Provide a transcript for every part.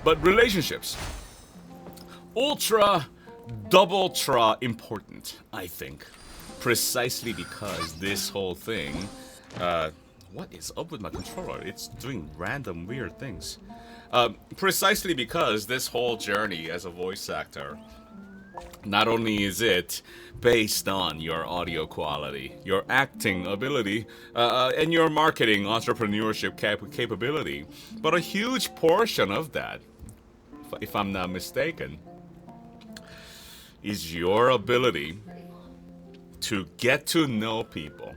But relationships, ultra, double-tra important, I think. Precisely because this whole thing, what is up with my controller? It's doing random weird things. Precisely because this whole journey as a voice actor, not only is it based on your audio quality, your acting ability, and your marketing entrepreneurship capability, but a huge portion of that, if I'm not mistaken, is your ability to get to know people.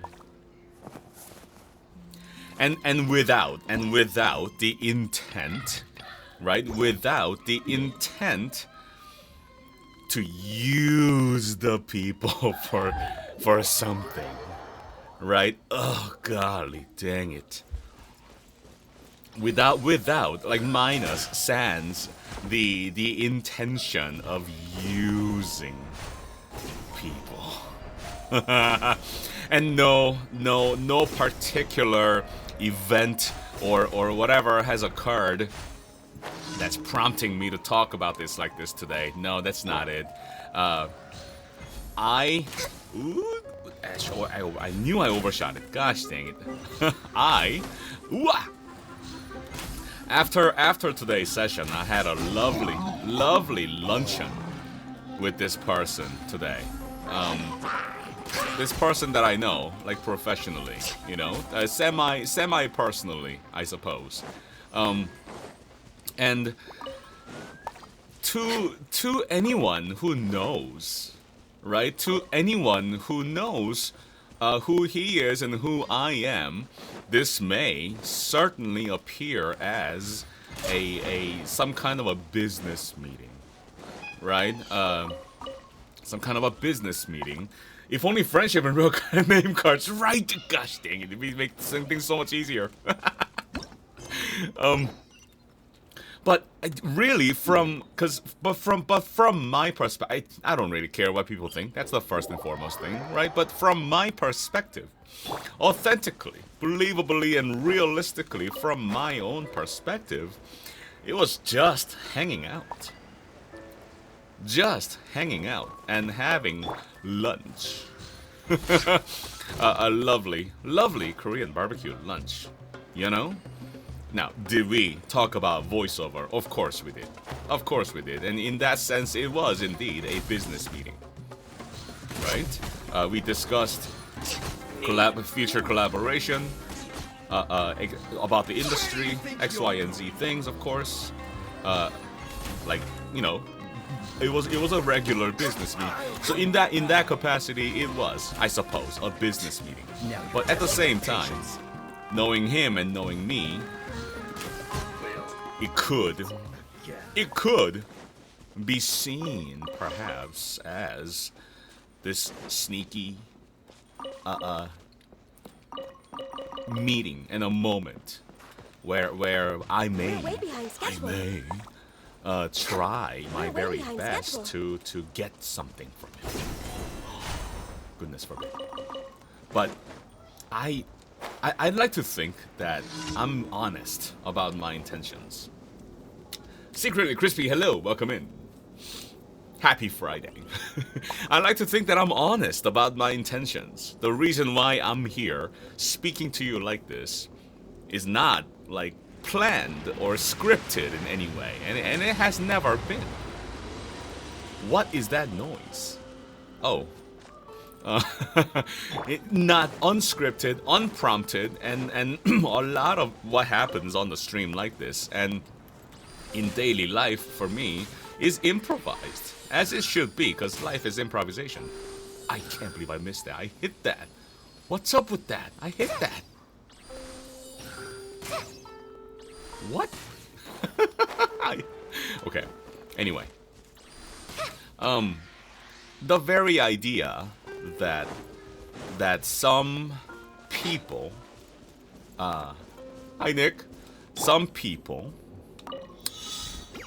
And without the intent, right? Without the intent to use the people for something, right? Oh golly dang it. Without like minus sans the intention of using people. And no particular event or whatever has occurred that's prompting me to talk about this like this today. No, that's not it. I knew I overshot it. Gosh dang it. After today's session, I had a lovely luncheon with this person today. This person that I know, like professionally, you know, semi personally, I suppose. And to anyone who knows, right? To anyone who knows who he is and who I am, this may certainly appear as some kind of a business meeting, right? Some kind of a business meeting. If only friendship and real name cards, right? Gosh dang it, it makes things so much easier. But really, from my perspective, I don't really care what people think. That's the first and foremost thing, right? But from my perspective, authentically, believably, and realistically, from my own perspective, it was just hanging out. Just hanging out and having lunch. A lovely Korean barbecue lunch, you know? Now, did we talk about voiceover? Of course we did. Of course we did. And in that sense, it was indeed a business meeting, right? We discussed future collaboration, about the industry, X, Y, and Z things, of course. Like, you know, it was a regular business meeting. So in that capacity, it was, I suppose, a business meeting. But at the same time, knowing him and knowing me, it could be seen perhaps as this sneaky meeting and a moment where I may try my very best to get something from him. Goodness forbid. But I'd like to think that I'm honest about my intentions. Secretly Crispy, hello, welcome in. Happy Friday. I like to think that I'm honest about my intentions. The reason why I'm here speaking to you like this is not like planned or scripted in any way, and it has never been. What is that noise? Oh. Not unscripted, unprompted, and a lot of what happens on the stream like this and in daily life for me is improvised, as it should be, because life is improvisation. I can't believe I missed that. I hit that. What's up with that? I hit that. What? Okay. Anyway. The very idea that some people, hi Nick, some people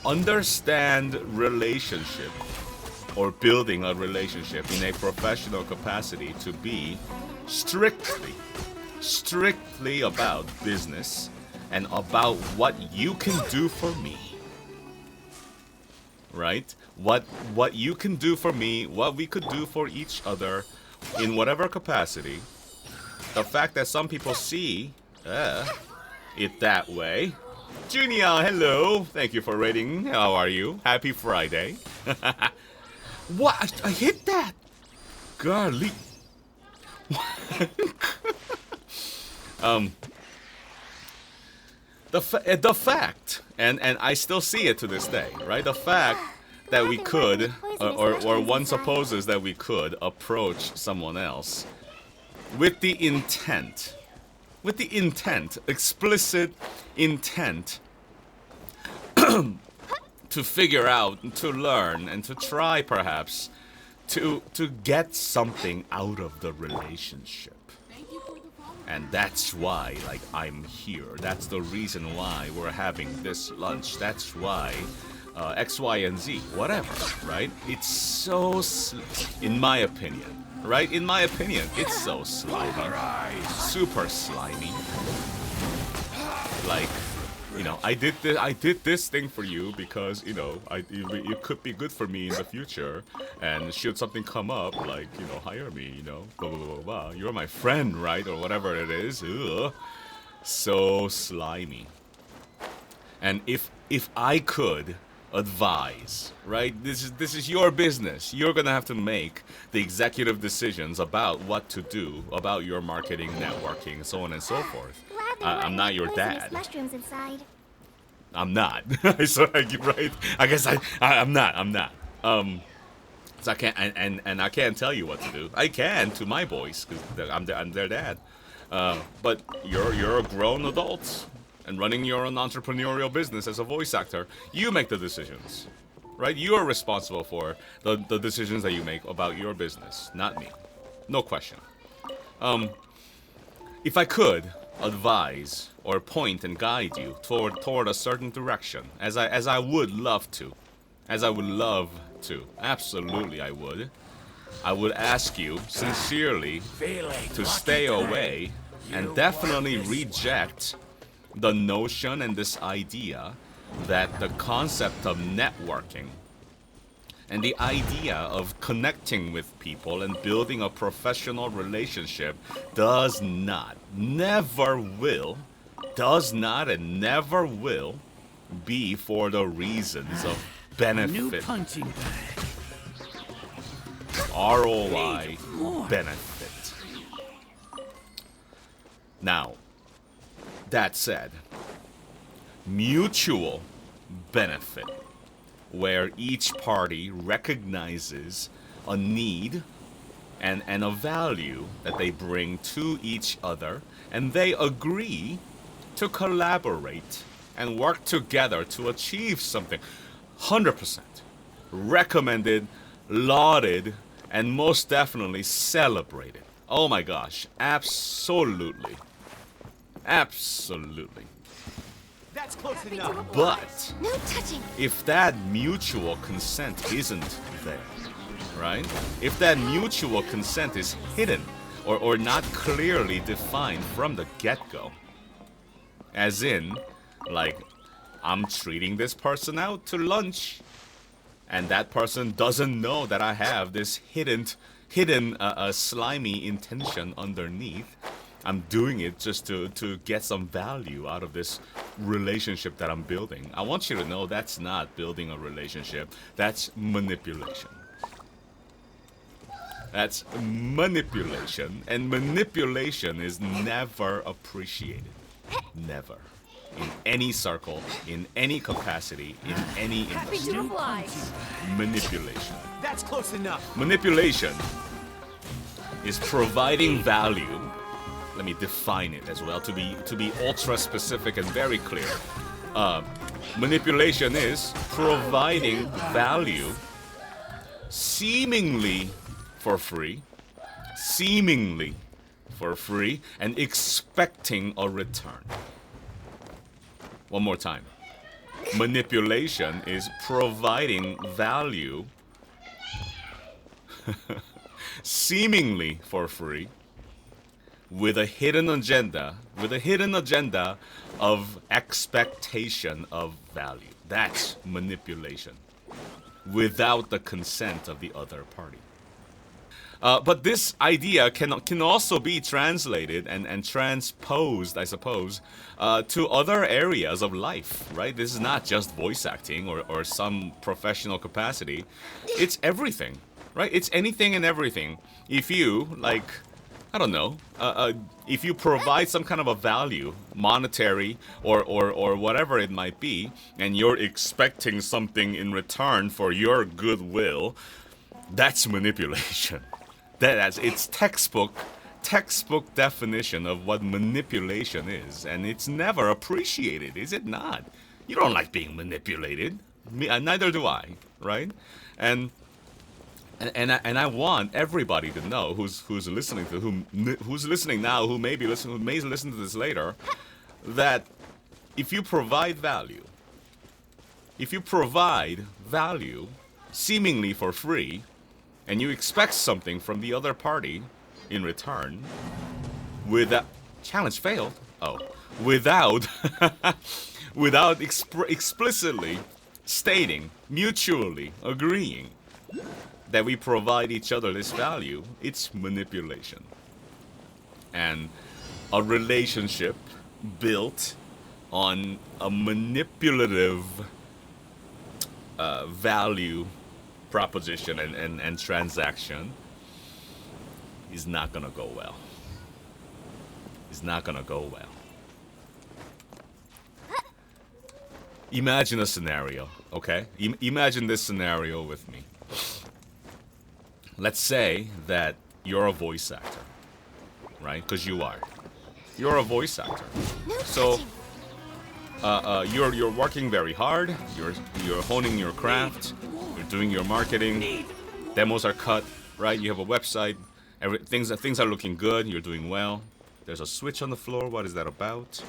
understand relationship or building a relationship in a professional capacity to be strictly about business and about what you can do for me. right? What you can do for me, what we could do for each other, in whatever capacity. The fact that some people see it that way. Junia, hello. Thank you for rating. How are you? Happy Friday. What? I hit that. Golly. The fact, and I still see it to this day, right? The fact that we could, or one supposes that we could approach someone else with the intent, explicit intent, to figure out, to learn, and to try perhaps to get something out of the relationship. And that's why, like, I'm here. That's the reason why we're having this lunch. That's why X, Y, and Z, whatever, right? It's so, in my opinion, right? In my opinion, it's so slimy. Super slimy. Like, you know, I did this thing for you because, you know, it could be good for me in the future. And should something come up, like, you know, hire me, you know, blah, blah, blah, blah. You're my friend, right? Or whatever it is. Ugh. So slimy. And if I could advise, right? This is your business. You're gonna have to make the executive decisions about what to do, about your marketing, networking, so on and so forth. I'm not your dad. Mushrooms inside. I'm not. So, right? I guess I'm not. So I can't, and I can't tell you what to do. I can to my boys because I'm their dad. But you're a grown adult and running your own entrepreneurial business as a voice actor. You make the decisions, right? You are responsible for the decisions that you make about your business, not me. No question. If I could advise or point and guide you toward a certain direction, as I would love to, absolutely I would ask you sincerely to stay away and definitely reject the notion and this idea that the concept of networking and the idea of connecting with people and building a professional relationship does not, never will, does not and never will be for the reasons of benefit. ROI benefit. Now, that said, mutual benefit, where each party recognizes a need and a value that they bring to each other, and they agree to collaborate and work together to achieve something. 100% recommended, lauded, and most definitely celebrated. Oh my gosh, absolutely. Absolutely. That's close enough. But No touching. if that mutual consent isn't there, right? If that mutual consent is hidden or not clearly defined from the get-go, as in, like, I'm treating this person out to lunch, and that person doesn't know that I have this hidden slimy intention underneath. I'm doing it just to get some value out of this relationship that I'm building. I want you to know that's not building a relationship. That's manipulation. That's manipulation. And manipulation is never appreciated. Never. In any circle, in any capacity, in any industry. Manipulation. That's close enough. Manipulation is providing value. Let me define it as well to be ultra specific and very clear. Manipulation is providing value seemingly for free, and expecting a return. One more time. Manipulation is providing value seemingly for free, with a hidden agenda of expectation of value. That's manipulation. without the consent of the other party. But this idea can also be translated and transposed, I suppose, to other areas of life, right? This is not just voice acting or some professional capacity. It's everything, right? It's anything and everything. If you, like, I don't know, if you provide some kind of a value, monetary or whatever it might be, and you're expecting something in return for your goodwill, that's manipulation. That's it's textbook definition of what manipulation is, and it's never appreciated, is it not? You don't like being manipulated. Neither do I, right? And I want everybody to know who's listening to who's listening now, who may listen to this later, that if you provide value seemingly for free, and you expect something from the other party in return, without challenge failed. Oh, without explicitly stating, mutually agreeing that we provide each other this value, it's manipulation. And a relationship built on a manipulative value proposition and transaction is not gonna go well. It's not gonna go well. Imagine a scenario, okay? Imagine this scenario with me. Let's say that you're a voice actor, right? Because you are. You're a voice actor. So you're working very hard. You're honing your craft. You're doing your marketing. Demos are cut, right? You have a website. Things are looking good. You're doing well. There's a switch on the floor. What is that about?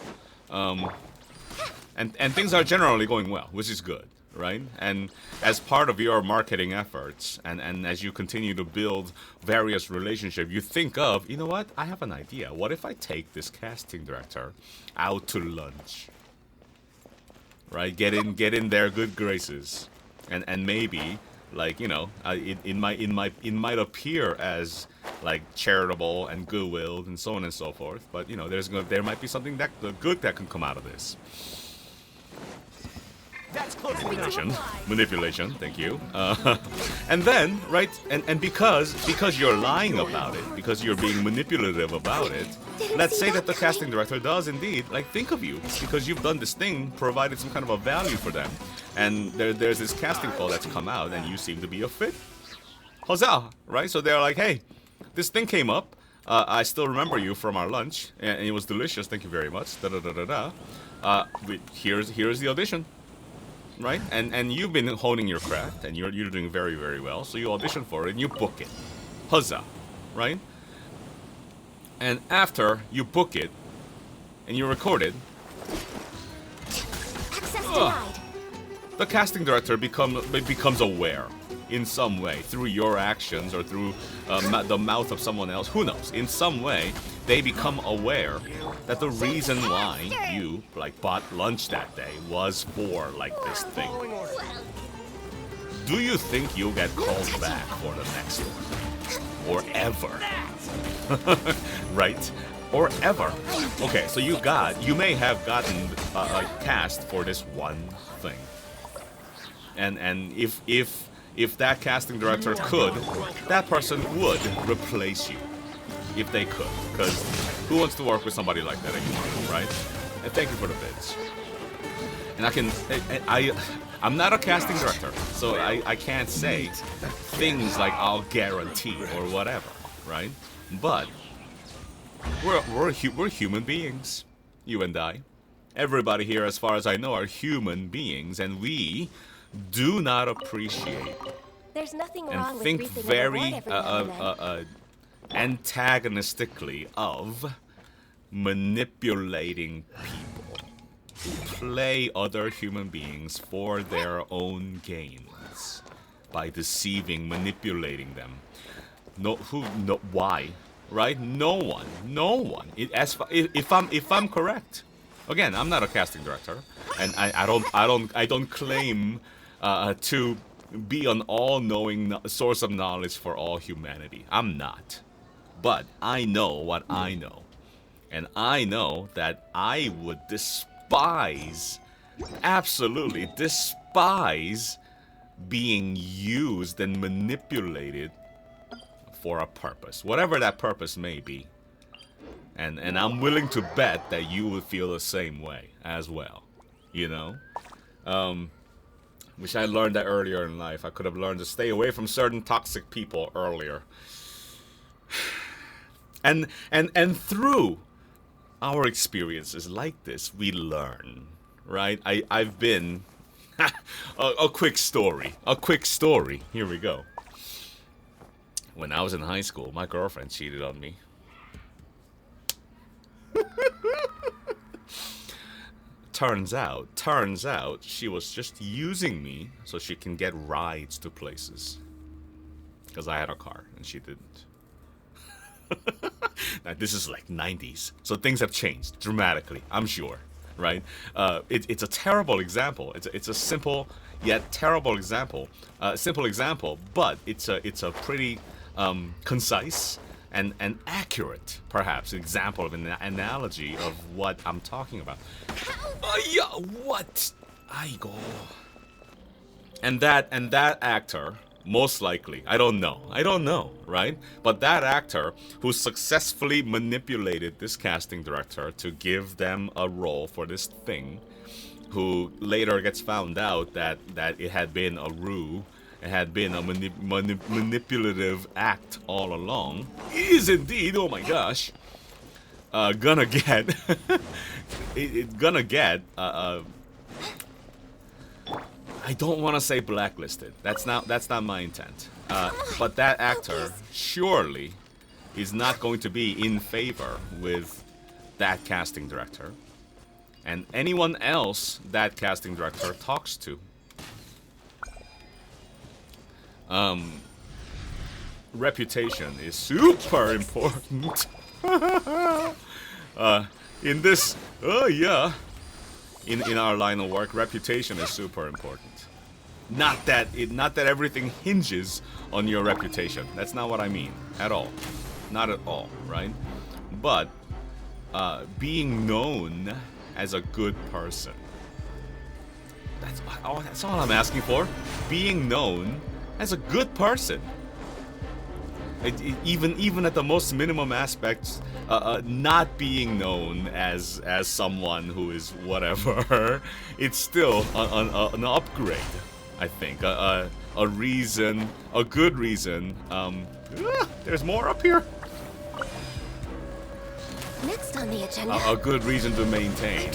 And things are generally going well, which is good, right? And as part of your marketing efforts, and as you continue to build various relationships, you think of, you know what? I have an idea. What if I take this casting director out to lunch? Right? Get in their good graces, and maybe, like, you know, it might appear as like charitable and goodwill and so on and so forth, but you know, there might be something that good that can come out of this. That's close Manipulation, thank you. And then, right, and because you're lying about it, because you're being manipulative about it, let's say that the casting director does indeed, like, think of you, because you've done this thing, provided some kind of a value for them, and there's this casting call that's come out, and you seem to be a fit. Huzzah, right? So they're like, hey, this thing came up, I still remember you from our lunch, and it was delicious, thank you very much, here's the audition. Right? And you've been honing your craft, and you're doing very, very well, so you audition for it, and you book it. Huzzah. Right? And after you book it, and you record it, the casting director becomes aware in some way, through your actions or through the mouth of someone else, who knows, in some way, they become aware that the reason why you, like, bought lunch that day was for, like, this thing. Do you think you'll get called back for the next one? Or ever? Right? Or ever. Okay, so you may have gotten cast for this one thing. And if that casting director could, that person would replace you. If they could. Because who wants to work with somebody like that anymore, right? And thank you for the bids. And I'm not a casting director, so I can't say things like I'll guarantee or whatever, right? But we're human beings, you and I. Everybody here, as far as I know, are human beings, and we do not appreciate There's nothing and wrong think with very antagonistically of manipulating people who play other human beings for their own gains by deceiving, manipulating them. Why? Right? No one. If I'm correct, again, I'm not a casting director, and I don't claim to be an all-knowing source of knowledge for all humanity. I'm not. But I know what I know. And I know that I would despise, absolutely despise, being used and manipulated for a purpose, whatever that purpose may be. And I'm willing to bet that you would feel the same way as well, you know? Wish I learned that earlier in life. I could have learned to stay away from certain toxic people earlier. And through our experiences like this, we learn, right? I've been a quick story. Here we go. When I was in high school, my girlfriend cheated on me. Turns out she was just using me so she can get rides to places. Because I had a car and she didn't. Now, this is like 90s, so things have changed dramatically, I'm sure, right? It's a terrible example. It's a simple yet terrible example. Simple example, but it's a pretty concise and accurate, perhaps, example of an analogy of what I'm talking about. Yeah, what? Aigo. And that actor, most likely, I don't know, right? But that actor who successfully manipulated this casting director to give them a role for this thing, who later gets found out that it had been a ruse, it had been a manipulative act all along, is indeed, oh my gosh, gonna get, I don't want to say blacklisted. That's not my intent. But that actor surely is not going to be in favor with that casting director and anyone else that casting director talks to. Reputation is super important. In this, in our line of work, reputation is super important. Not that everything hinges on your reputation. That's not what I mean at all. Not at all, right? But being known as a good person. That's all I'm asking for. Being known as a good person. Even at the most minimum aspects, not being known as someone who is whatever, it's still an upgrade, I think. A reason, a good reason. There's more up here. Next on the agenda. A good reason to maintain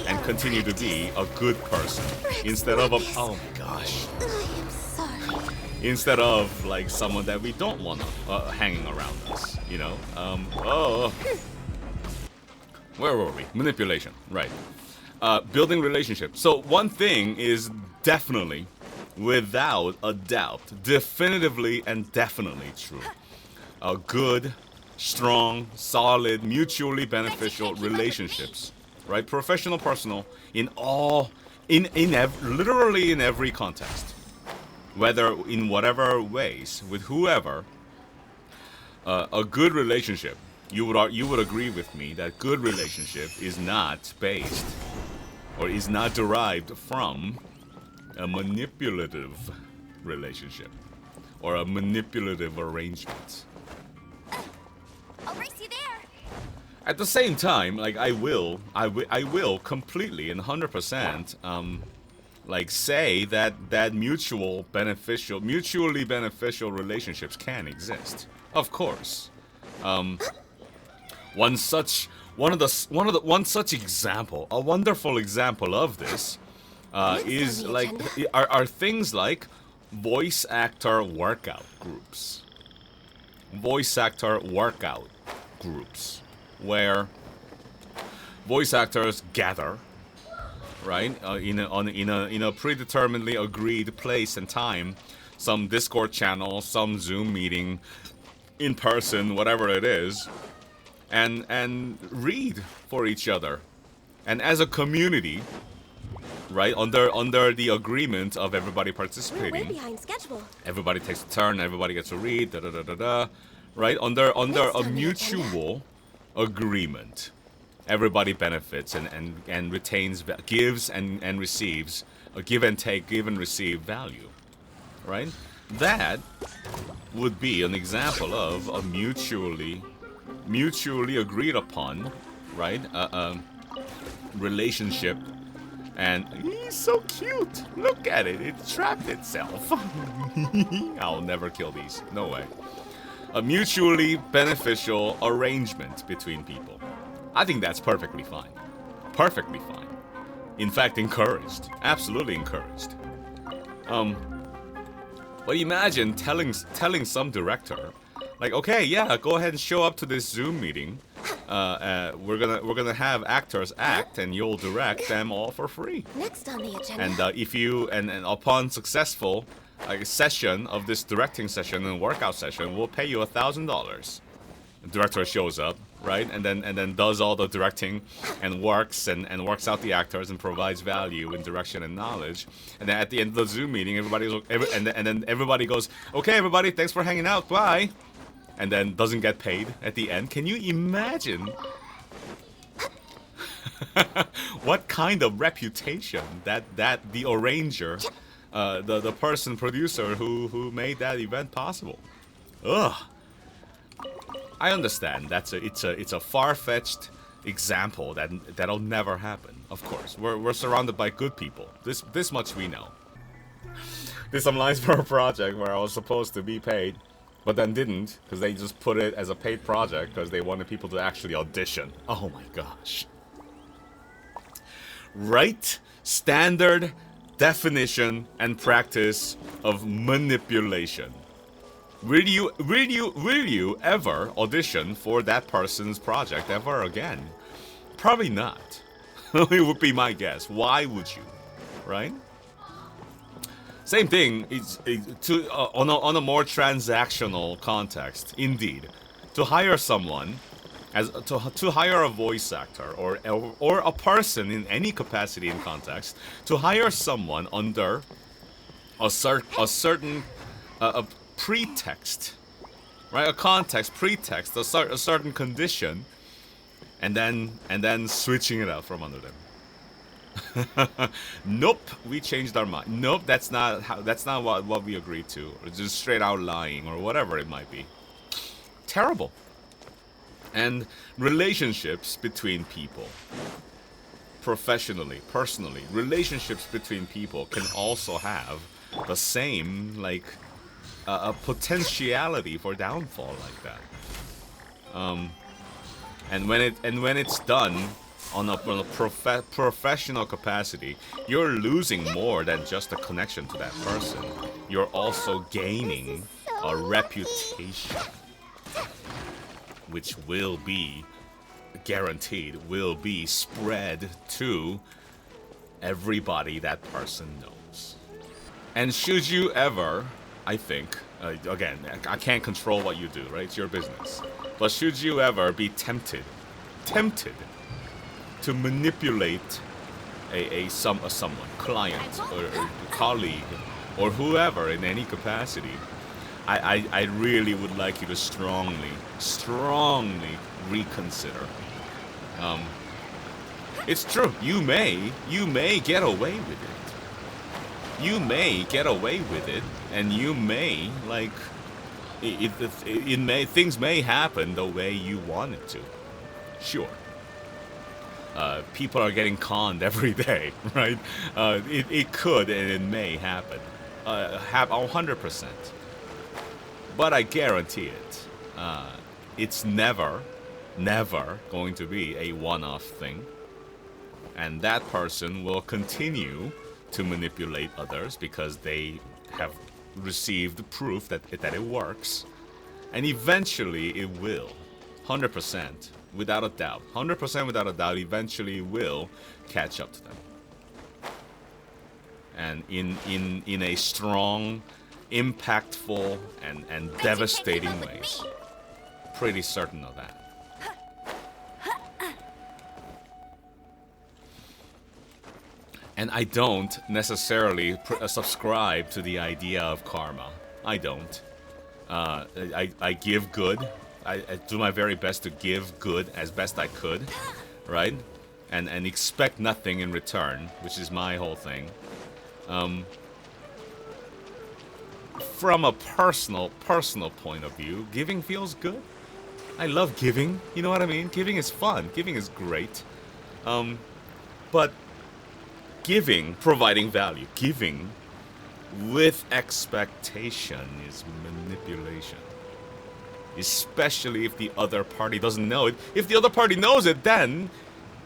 and continue to be a good person instead of a. Oh my gosh. I am sorry. Instead of like someone that we don't want hanging around us, you know. Where were we? Manipulation, right? Building relationships. So one thing is definitely, without a doubt, definitively and definitely true. A good, strong, solid, mutually beneficial relationships, right? Professional, personal, literally in every context. Whether in whatever ways, with whoever, a good relationship, you would agree with me that good relationship is not based or is not derived from a manipulative relationship or a manipulative arrangement. I'll race you there. At the same time, like I will completely and 100%. Like say that mutually beneficial relationships can exist. Of course. One such example, a wonderful example of this, is like are things like voice actor workout groups. Voice actor workout groups where voice actors gather, right, in a predeterminedly agreed place and time, some Discord channel, some Zoom meeting, in person, whatever it is, and read for each other, and as a community, right? Under the agreement of everybody We're way participating. behind schedule. Everybody takes a turn. Everybody gets to read. Da da da da da. Right? Under Next a on the agenda. mutual agreement, everybody benefits and retains, gives and receives, a give and take, give and receive value. Right? That would be an example of a mutually agreed upon, right? Relationship. And he's so cute. Look at it. It trapped itself. I'll never kill these. No way. A mutually beneficial arrangement between people. I think that's perfectly fine. Perfectly fine. In fact, encouraged. Absolutely encouraged. But imagine telling some director, like, okay, yeah, go ahead and show up to this Zoom meeting. We're gonna have actors act, and you'll direct them all for free. Next on the agenda. And if you and upon successful session of this directing session and workout session, we'll pay you $1,000. The director shows up, right, and then does all the directing and works out the actors and provides value in direction and knowledge. And then at the end of the Zoom meeting, then everybody goes, okay, everybody, thanks for hanging out, bye. And then doesn't get paid at the end. Can you imagine what kind of reputation that the arranger, the producer who made that event possible? Ugh. I understand it's a far-fetched example that'll never happen. Of course, we're surrounded by good people. This much we know. There's some lines for a project where I was supposed to be paid, but then didn't, because they just put it as a paid project because they wanted people to actually audition. Oh my gosh. Right? Standard definition and practice of manipulation. Will you ever audition for that person's project ever again? Probably not. It would be my guess. Why would you? Right? Same thing on a more transactional context. Indeed, to hire someone, to hire a voice actor or a person in any capacity and context, to hire someone under a certain pretext, right? A context, pretext, a certain condition, and then switching it out from under them. Nope, we changed our mind. Nope, that's not what we agreed to. Or just straight out lying or whatever it might be. Terrible. And relationships between people, professionally, personally, relationships between people can also have the same a potentiality for downfall like that. And when it's done on a professional capacity, you're losing more than just a connection to that person. You're also gaining a reputation, which will be guaranteed, will be spread to everybody that person knows. And should you ever, I think, again, I can't control what you do, right? It's your business. But should you ever be tempted to manipulate someone, client or colleague or whoever in any capacity, I really would like you to strongly reconsider. It's true. You may get away with it. You may get away with it, and you may things may happen the way you want it to. Sure. People are getting conned every day, right? It could and it may happen. 100%. But I guarantee it. It's never going to be a one-off thing. And that person will continue to manipulate others because they have received proof that it works. And eventually it will. 100%. Without a doubt. 100% without a doubt, eventually will catch up to them. And in a strong, impactful, and devastating ways. Pretty certain of that. And I don't necessarily subscribe to the idea of karma. I don't. I give good. I do my very best to give good as best I could, right? And expect nothing in return, which is my whole thing. From a personal point of view, giving feels good. I love giving. You know what I mean? Giving is fun. Giving is great. But giving, providing value, giving with expectation is manipulation. Especially if the other party doesn't know it. If the other party knows it, then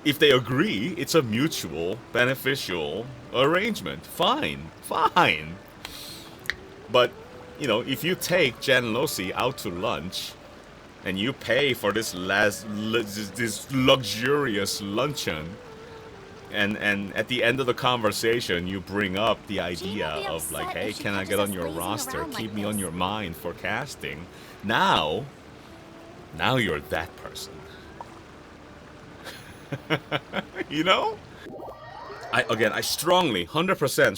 if they agree, it's a mutual, beneficial arrangement. Fine. Fine. But, you know, if you take Jen Losi out to lunch and you pay for this luxurious luncheon, and at the end of the conversation you bring up the idea of like, hey, can I get on your roster? Keep me on your mind for casting. Now you're that person. You know? I strongly, 100%,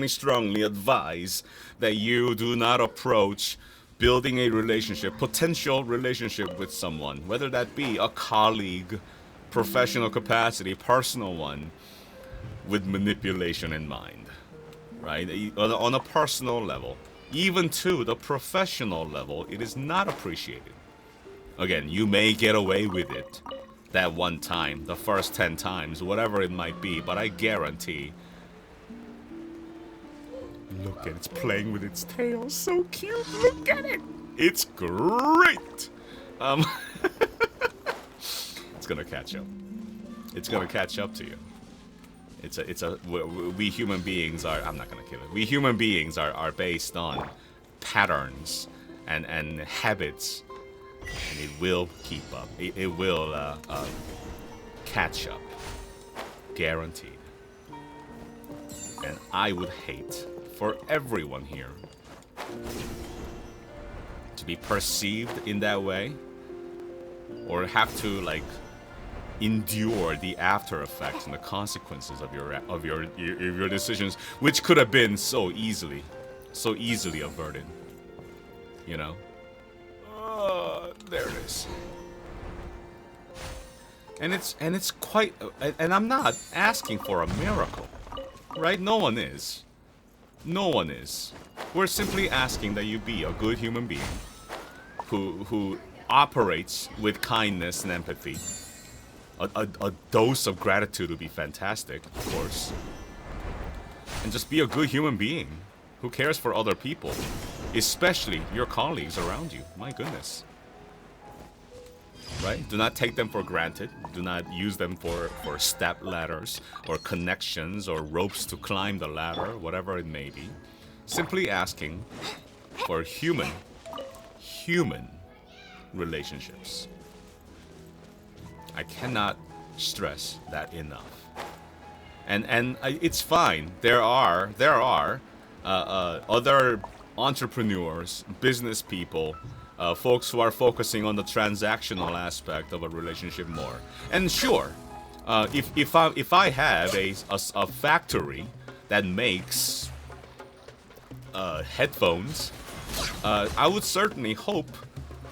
strongly advise that you do not approach building a relationship, potential relationship with someone, whether that be a colleague, professional capacity, personal one, with manipulation in mind, right? On a personal level, even to the professional level, it is not appreciated. Again, you may get away with it that one time, the first 10 times, whatever it might be, but I guarantee. Look at it, it's playing with its tail, so cute, look at it! It's great! It's gonna catch up. It's gonna catch up to you. We human beings are, I'm not gonna kill it. We human beings are based on patterns and habits. And it will keep up. It will catch up. Guaranteed. And I would hate for everyone here to be perceived in that way, or have to like endure the after effects and the consequences of your decisions, which could have been so easily averted. You know? There it is. And it's quite, and I'm not asking for a miracle, right? No one is. We're simply asking that you be a good human being who operates with kindness and empathy. A dose of gratitude would be fantastic, of course. And just be a good human being who cares for other people, especially your colleagues around you. My goodness. Right? Do not take them for granted. Do not use them for step ladders or connections or ropes to climb the ladder, whatever it may be. Simply asking for human relationships. I cannot stress that enough. And it's fine. There are other entrepreneurs, business people, folks who are focusing on the transactional aspect of a relationship more. And sure, if I have a factory that makes headphones, I would certainly hope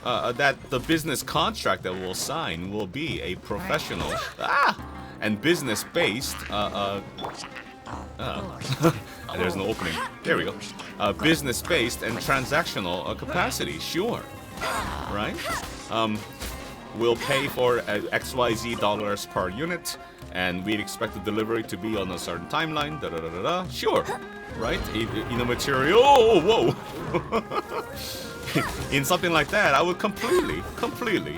that the business contract that we'll sign will be a professional and business-based. There's no opening. There we go. Business-based and transactional capacity. Sure, right? We'll pay for XYZ dollars per unit, and we'd expect the delivery to be on a certain timeline. Da da da da da. Sure, right? In a material. Oh, whoa. In something like that, I would completely.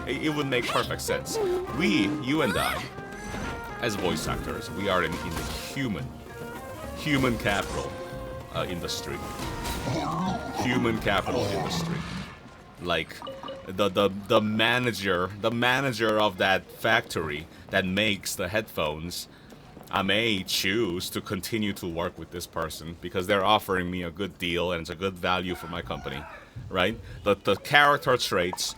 It would make perfect sense. You and I, as voice actors, we are in the human capital industry. Human capital industry. Like the manager of that factory that makes the headphones, I may choose to continue to work with this person because they're offering me a good deal and it's a good value for my company, right? The character traits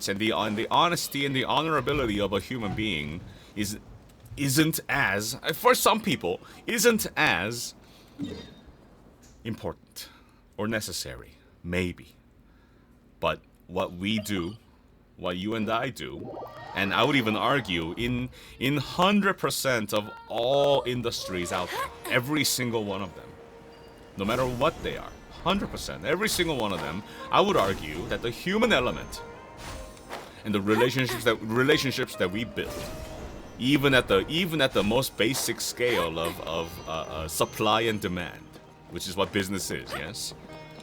and the honesty and the honorability of a human being is isn't as, for some people, isn't as important or necessary. Maybe. But what we do, what you and I do, and I would even argue in 100% of all industries out there, every single one of them, no matter what they are, 100%, every single one of them, I would argue that the human element and the relationships that we build, even at the most basic scale of supply and demand, which is what business is, yes.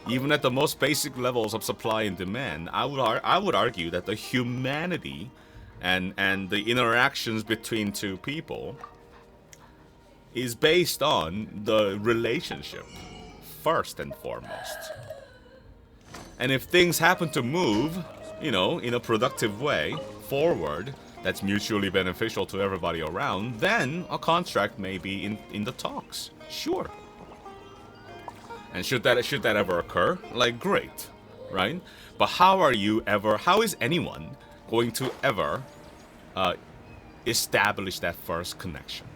Even at the most basic levels of supply and demand, I would argue that the humanity and the interactions between two people is based on the relationship first and foremost. And if things happen to move, in a productive way forward, that's mutually beneficial to everybody around, then a contract may be in the talks. Sure. And should that ever occur, like, great, right? But how is anyone going to ever establish that first connection?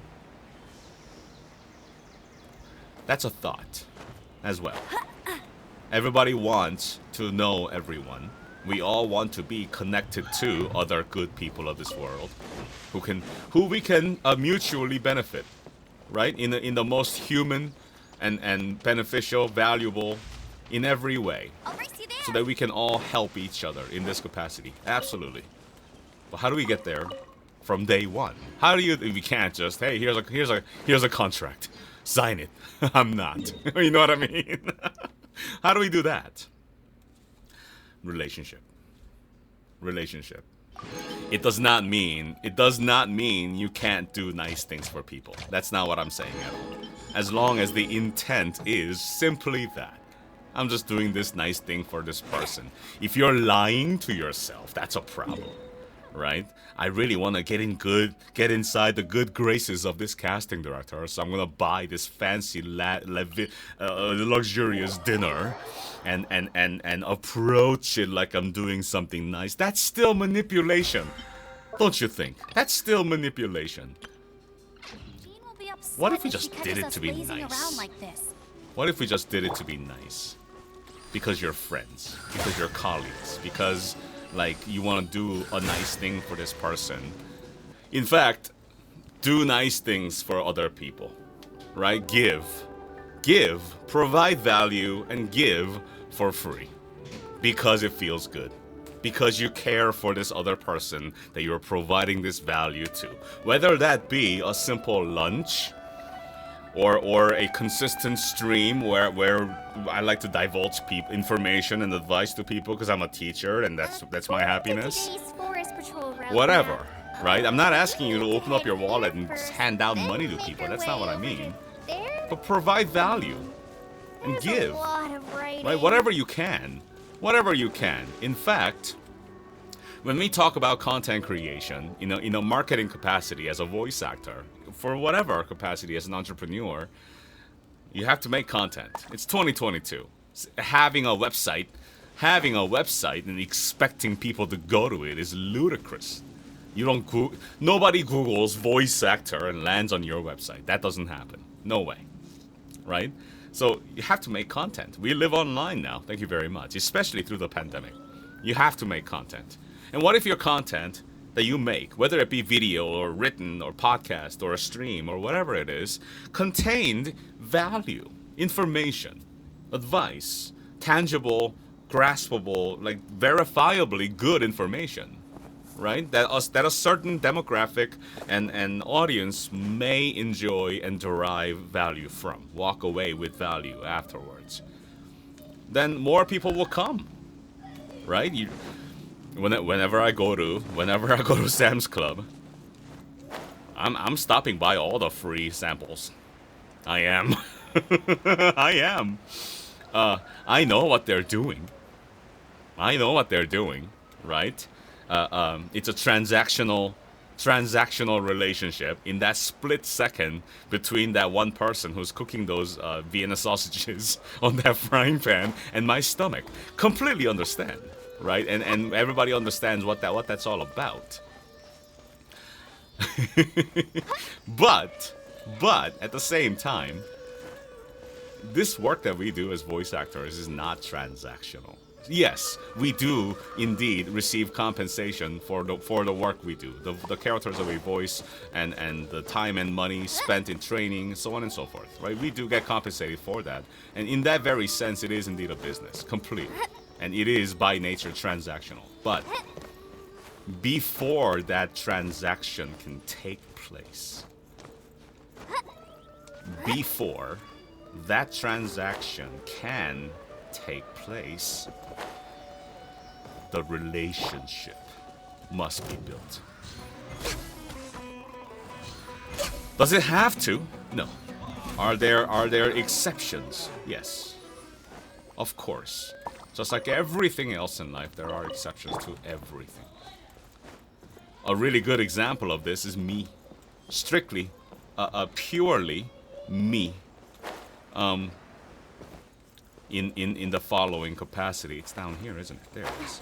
That's a thought as well. Everybody wants to know everyone. We all want to be connected to other good people of this world, who we can mutually benefit, right? In the most human and beneficial, valuable, in every way, so that we can all help each other in this capacity. Absolutely. But how do we get there from day one? We can't just, hey, here's a contract, sign it. I'm not. You know what I mean? How do we do that? Relationship. It does not mean you can't do nice things for people. That's not what I'm saying at all. As long as the intent is simply that. I'm just doing this nice thing for this person. If you're lying to yourself, that's a problem, right? I really want to get inside the good graces of this casting director, so I'm gonna buy this fancy luxurious dinner and approach it like I'm doing something nice. That's still manipulation, don't you think? That's still manipulation. What if we just did it to be nice? What if we just did it to be nice? Because you're friends, because you're colleagues, because, like, you want to do a nice thing for this person. In fact, do nice things for other people, right? Give, provide value, and give for free. Because it feels good. Because you care for this other person that you're providing this value to. Whether that be a simple lunch, or a consistent stream where I like to divulge information and advice to people because I'm a teacher and that's my happiness. Whatever, right? I'm not asking you to open up your wallet and just hand out money to people. That's not what I mean. But provide value and give, right? Whatever you can. In fact, when we talk about content creation, in a marketing capacity as a voice actor, for whatever capacity as an entrepreneur, you have to make content. It's 2022. Having a website and expecting people to go to it is ludicrous. Nobody Googles voice actor and lands on your website. That doesn't happen. No way. Right? So you have to make content. We live online now, thank you very much, especially through the pandemic. You have to make content. And what if your content that you make, whether it be video or written or podcast or a stream or whatever it is, contained value, information, advice, tangible, graspable, like verifiably good information, right? That a certain demographic and audience may enjoy and derive value from, walk away with value afterwards. Then more people will come, right? Whenever I go to Sam's Club, I'm stopping by all the free samples. I am. I am. I know what they're doing. Right? It's a transactional relationship in that split second between that one person who's cooking those Vienna sausages on that frying pan and my stomach. Completely understand. Right, and everybody understands what that's all about. But at the same time, this work that we do as voice actors is not transactional. Yes, we do indeed receive compensation for the work we do, the characters that we voice, and the time and money spent in training, so on and so forth, right? We do get compensated for that, and in that very sense, it is indeed a business, completely, and it is by nature transactional. But before that transaction can take place, before that transaction can take place, the relationship must be built. Does it have to? No. Are there exceptions? Yes. Of course. Just like everything else in life, there are exceptions to everything. A really good example of this is me. Strictly, purely me. In the following capacity. It's down here, isn't it? There it is.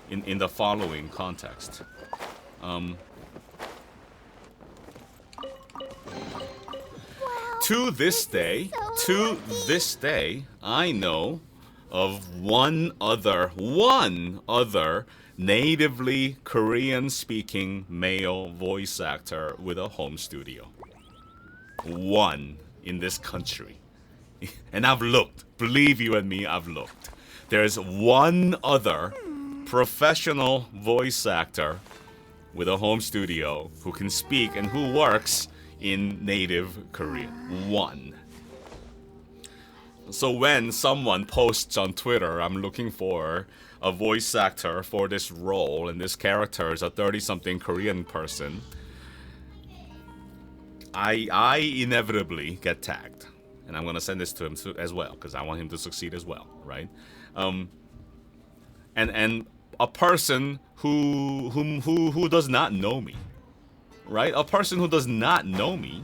In the following context. To this day, I know of one other natively Korean-speaking male voice actor with a home studio. One in this country. And I've looked. Believe you and me, I've looked. There's one other professional voice actor with a home studio who can speak and who works in native Korean. One. So when someone posts on Twitter, I'm looking for a voice actor for this role, and this character is a 30-something Korean person, I inevitably get tagged. And I'm gonna send this to him as well, because I want him to succeed as well, right? And a person who does not know me, right? A person who does not know me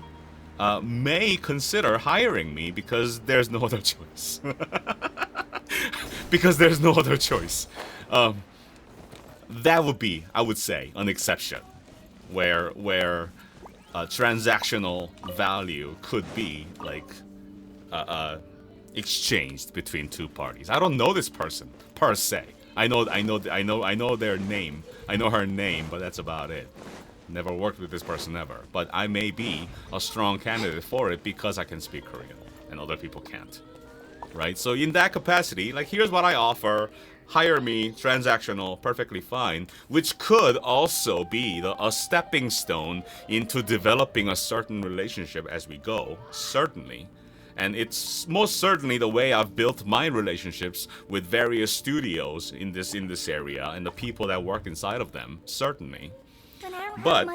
may consider hiring me because there's no other choice. Because there's no other choice. That would be, I would say, an exception, where transactional value could be like exchanged between two parties. I don't know this person per se. I know their name. I know her name, but that's about it. Never worked with this person ever. But I may be a strong candidate for it because I can speak Korean and other people can't. Right? So in that capacity, like, here's what I offer. Hire me, transactional, perfectly fine, which could also be a stepping stone into developing a certain relationship as we go, certainly. And it's most certainly the way I've built my relationships with various studios in this area and the people that work inside of them, certainly. But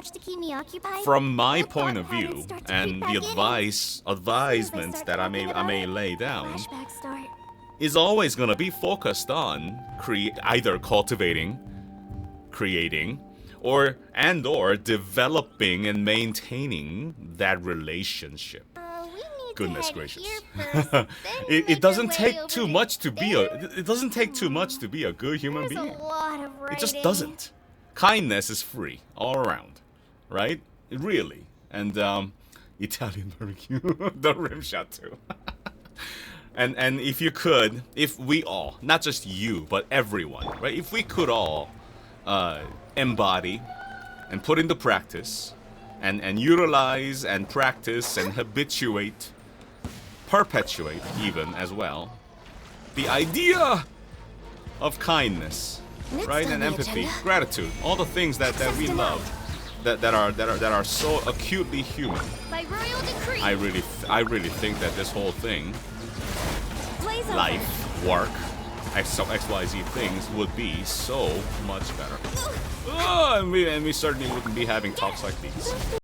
from my point of view and the advisements that I may lay down is always going to be focused on either cultivating, creating, or developing and maintaining that relationship. Goodness gracious. It doesn't take too much to be a good human being. It just doesn't. Kindness is free all around, right? Really. And Italian barbecue, the rim shot too. And if we all, not just you, but everyone, right? If we could all embody and put into practice and utilize and practice and habituate, perpetuate even as well, the idea of kindness, right? And empathy, gratitude, all the things that we love, that are so acutely human. By royal decree. I really think that this whole thing, life, work, XYZ things would be so much better. And we certainly wouldn't be having talks like these.